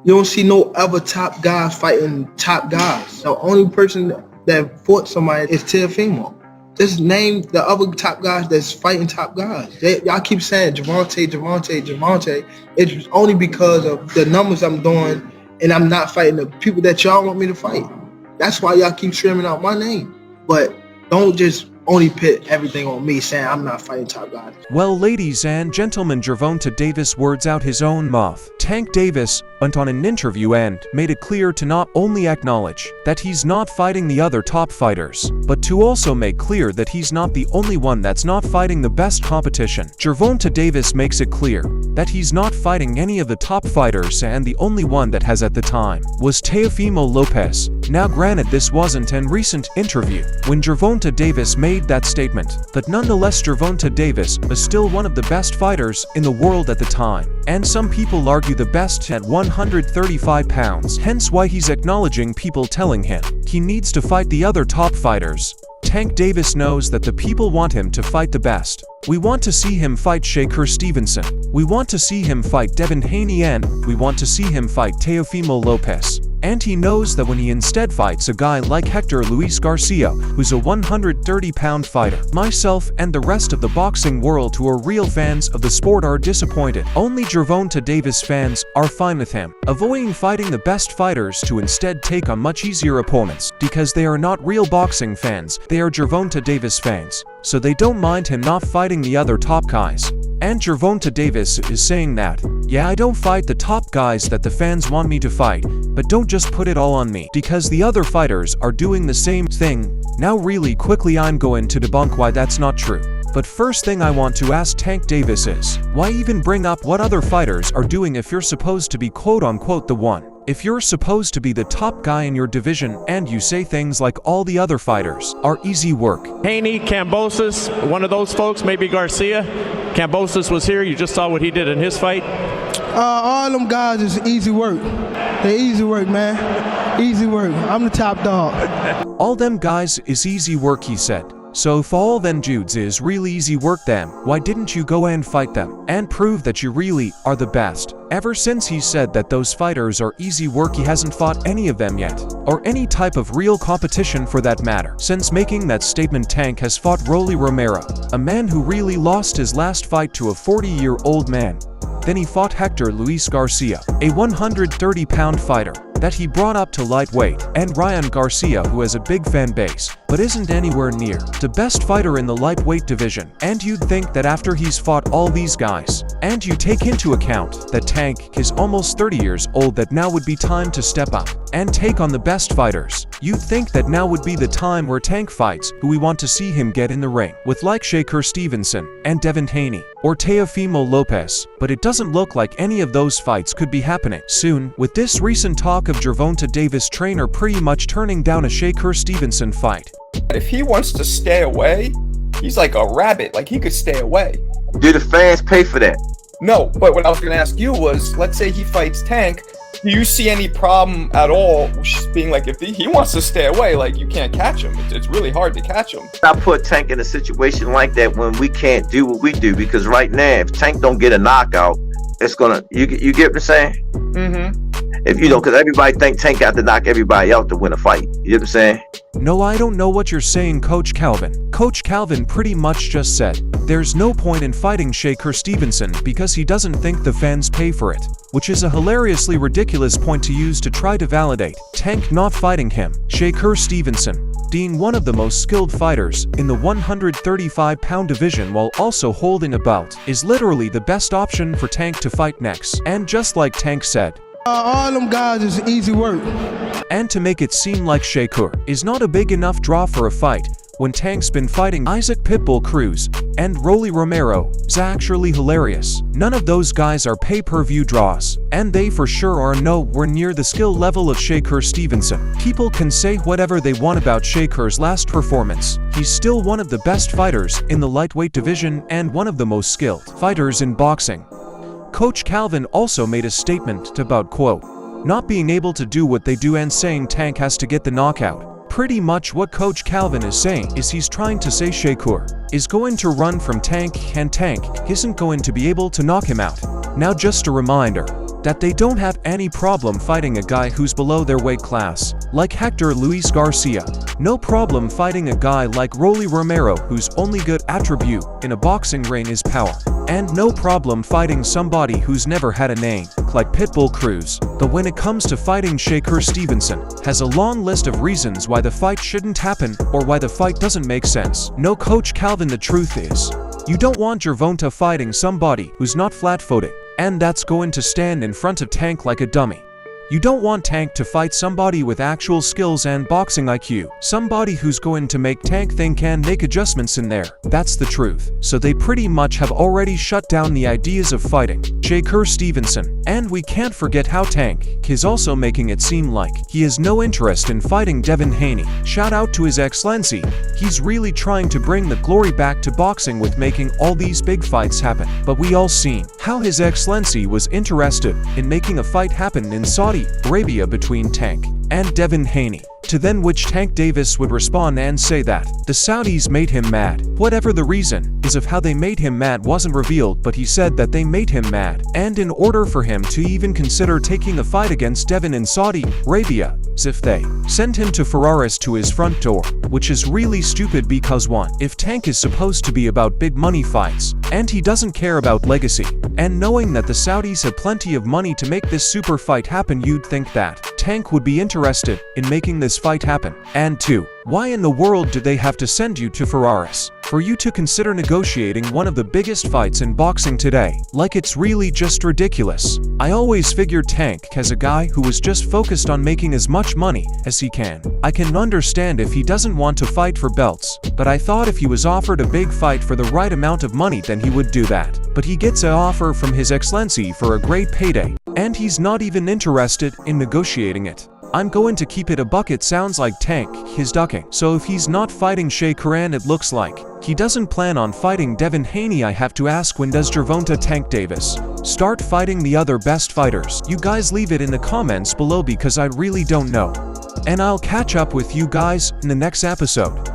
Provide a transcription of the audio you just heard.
You don't see no other top guys fighting top guys. The only person that fought somebody is Teofimo. Just name the other top guys that's fighting top guys. Y'all keep saying Gervonta. It's only because of the numbers I'm doing, and I'm not fighting the people that y'all want me to fight. That's why y'all keep screaming out my name. But don't just only put everything on me saying I'm not fighting top guys. Well, ladies and gentlemen, Gervonta Davis words out his own mouth. Tank Davis went on an interview and made it clear to not only acknowledge that he's not fighting the other top fighters, but to also make clear that he's not the only one that's not fighting the best competition. Gervonta Davis makes it clear that he's not fighting any of the top fighters, and the only one that has at the time was Teofimo Lopez. Now granted, this wasn't an recent interview when Gervonta Davis made that statement, but nonetheless Gervonta Davis is still one of the best fighters in the world at the time, and some people argue the best at 135 pounds, hence why he's acknowledging people telling him he needs to fight the other top fighters. Tank Davis knows that the people want him to fight the best. We want to see him fight Shakur Stevenson. We want to see him fight Devin Haney, and we want to see him fight Teofimo Lopez. And he knows that when he instead fights a guy like Hector Luis Garcia, who's a 130-pound fighter, myself and the rest of the boxing world who are real fans of the sport are disappointed. Only Gervonta Davis fans are fine with him avoiding fighting the best fighters to instead take on much easier opponents, because they are not real boxing fans, they are Gervonta Davis fans. So they don't mind him not fighting the other top guys. And Gervonta Davis is saying that, yeah, I don't fight the top guys that the fans want me to fight, but don't just put it all on me, because the other fighters are doing the same thing. Now really quickly I'm going to debunk why that's not true. But first thing I want to ask Tank Davis is, why even bring up what other fighters are doing if you're supposed to be quote-unquote the one? If you're supposed to be the top guy in your division and you say things like all the other fighters are easy work. Haney, Kambosos, one of those folks, maybe Garcia. Kambosos was here, you just saw what he did in his fight. All them guys is easy work. They easy work, man. Easy work. I'm the top dog. All them guys is easy work, he said. So if all them dudes is really easy work, then why didn't you go and fight them and prove that you really are the best? Ever since he said that those fighters are easy work, he hasn't fought any of them yet, or any type of real competition for that matter. Since making that statement, Tank has fought Rolly Romero, a man who really lost his last fight to a 40-year-old man. Then he fought Hector Luis Garcia, a 130-pound fighter that he brought up to lightweight, and Ryan Garcia, who has a big fan base, but isn't anywhere near the best fighter in the lightweight division. And you'd think that after he's fought all these guys, and you take into account that Tank is almost 30 years old, that now would be time to step up and take on the best fighters. You'd think that now would be the time where Tank fights who we want to see him get in the ring with, like Shakur Stevenson and Devin Haney or Teofimo Lopez, but it doesn't look like any of those fights could be happening soon, with this recent talk of Gervonta Davis trainer pretty much turning down a Shakur Stevenson fight. If he wants to stay away, he's like a rabbit, like he could stay away. Do the fans pay for that? No, but what I was going to ask you was, let's say he fights Tank, do you see any problem at all being like, if he wants to stay away, like you can't catch him? It's really hard to catch him. I put Tank in a situation like that when we can't do what we do, because right now, if Tank don't get a knockout, it's gonna, you get what I'm saying? Mm-hmm. If you know, because everybody think Tank got to knock everybody out to win a fight. You know what I'm saying? No, I don't know what you're saying, Coach Calvin. Coach Calvin pretty much just said, there's no point in fighting Shakur Stevenson because he doesn't think the fans pay for it, which is a hilariously ridiculous point to use to try to validate Tank not fighting him. Shakur Stevenson, being one of the most skilled fighters in the 135-pound division while also holding a belt, is literally the best option for Tank to fight next. And just like Tank said, All them guys is easy work. And to make it seem like Shakur is not a big enough draw for a fight, when Tank's been fighting Isaac Pitbull Cruz and Rolly Romero, is actually hilarious. None of those guys are pay-per-view draws, and they for sure are nowhere near the skill level of Shakur Stevenson. People can say whatever they want about Shakur's last performance. He's still one of the best fighters in the lightweight division and one of the most skilled fighters in boxing. Coach Calvin also made a statement about, quote, not being able to do what they do and saying Tank has to get the knockout. Pretty much what Coach Calvin is saying is he's trying to say Shakur is going to run from Tank and Tank isn't going to be able to knock him out. Now just a reminder, that they don't have any problem fighting a guy who's below their weight class, like Hector Luis Garcia. No problem fighting a guy like Rolly Romero whose only good attribute in a boxing ring is power. And no problem fighting somebody who's never had a name, like Pitbull Cruz. But when it comes to fighting, Shakur Stevenson has a long list of reasons why the fight shouldn't happen or why the fight doesn't make sense. No, Coach Calvin, the truth is, you don't want Gervonta fighting somebody who's not flat-footed, and that's going to stand in front of Tank like a dummy. You don't want Tank to fight somebody with actual skills and boxing IQ, somebody who's going to make Tank think and make adjustments in there. That's the truth. So they pretty much have already shut down the ideas of fighting Shakur Stevenson. And we can't forget how Tank is also making it seem like he has no interest in fighting Devin Haney. Shout out to His Excellency. He's really trying to bring the glory back to boxing with making all these big fights happen. But we all seen how His Excellency was interested in making a fight happen in Saudi Arabia between Tank and Devin Haney. To then which Tank Davis would respond and say that the Saudis made him mad. Whatever the reason is of how they made him mad wasn't revealed, but he said that they made him mad. And in order for him to even consider taking a fight against Devin in Saudi Arabia, as if they sent him to Ferraris to his front door, which is really stupid because one, if Tank is supposed to be about big money fights, and he doesn't care about legacy, and knowing that the Saudis have plenty of money to make this super fight happen, you'd think that Tank would be interested in making this fight happen. And two, why in the world do they have to send you to Ferraris for you to consider negotiating one of the biggest fights in boxing today? Like, it's really just ridiculous. I always figured Tank as a guy who was just focused on making as much money as he can. I can understand if he doesn't want to fight for belts, but I thought if he was offered a big fight for the right amount of money then he would do that. But he gets an offer from His Excellency for a great payday, and he's not even interested in negotiating it. I'm going to keep it a buck, it sounds like Tank is ducking. So if he's not fighting Shakur and it looks like he doesn't plan on fighting Devin Haney, I have to ask, when does Gervonta Tank Davis start fighting the other best fighters? You guys leave it in the comments below because I really don't know. And I'll catch up with you guys in the next episode.